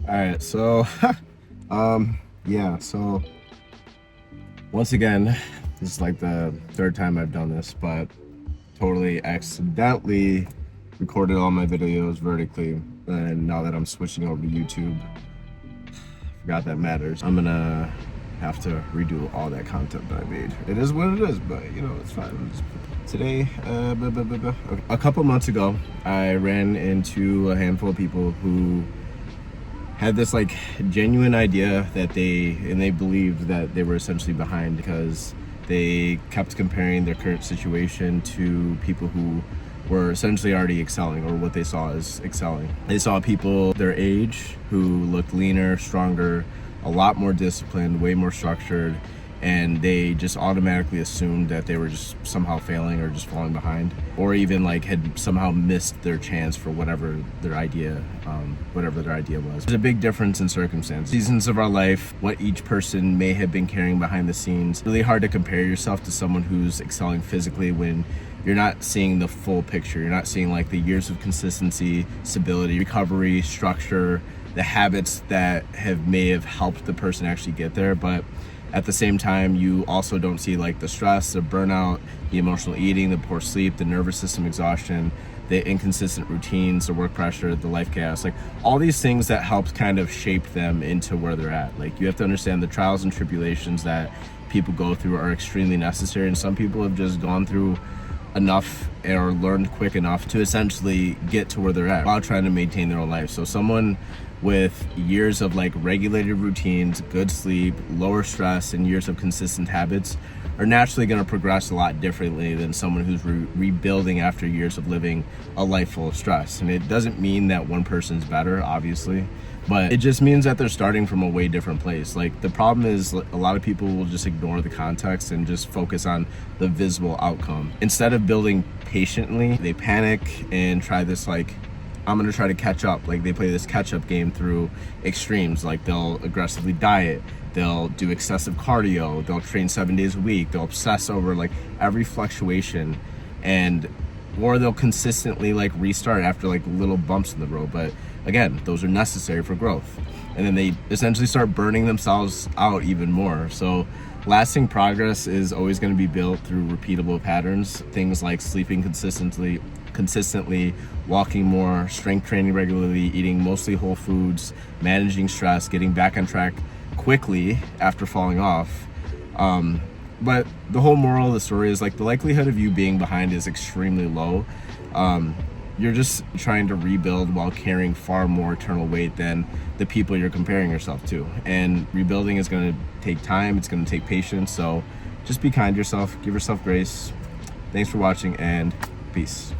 All right, so yeah, so once again, this is like the third time I've done this, but totally accidentally recorded all my videos vertically, and now that I'm switching over to YouTube, forgot that matters. I'm gonna have to redo all that content that I made. It is what it is, but you know, it's fine. Today, a couple months ago, I ran into a handful of people who had this like genuine idea that they believed that they were essentially behind because they kept comparing their current situation to people who were essentially already excelling, or what they saw as excelling. They saw people their age who looked leaner, stronger, a lot more disciplined, way more structured, and they just automatically assumed that they were just somehow failing or just falling behind, or even like had somehow missed their chance for whatever their idea was. There's a big difference in circumstances, seasons of our life, what each person may have been carrying behind the scenes. Really hard to compare yourself to someone who's excelling physically when you're not seeing the full picture. You're not seeing like the years of consistency, stability, recovery, structure, the habits that may have helped the person actually get there. But at the same time, you also don't see like the stress, the burnout, the emotional eating, the poor sleep, the nervous system exhaustion, the inconsistent routines, the work pressure, the life chaos, like all these things that helped kind of shape them into where they're at. Like, you have to understand the trials and tribulations that people go through are extremely necessary, and some people have just gone through enough or learned quick enough to essentially get to where they're at while trying to maintain their own life. So someone with years of like regulated routines, good sleep, lower stress, and years of consistent habits are naturally going to progress a lot differently than someone who's rebuilding after years of living a life full of stress. And it doesn't mean that one person's better, obviously, but it just means that they're starting from a way different place. Like, the problem is a lot of people will just ignore the context and just focus on the visible outcome. Instead of building patiently, they panic and try this like, I'm gonna try to catch up. Like, they play this catch up game through extremes. Like, they'll aggressively diet, they'll do excessive cardio, they'll train 7 days a week, they'll obsess over like every fluctuation, or they'll consistently like restart after like little bumps in the road. But again, those are necessary for growth. And then they essentially start burning themselves out even more. So lasting progress is always going to be built through repeatable patterns, things like sleeping consistently, walking more, strength training regularly, eating mostly whole foods, managing stress, getting back on track quickly after falling off. But the whole moral of the story is like, the likelihood of you being behind is extremely low. You're just trying to rebuild while carrying far more eternal weight than the people you're comparing yourself to. And rebuilding is going to take time, it's going to take patience. So just be kind to yourself, give yourself grace. Thanks for watching, and peace.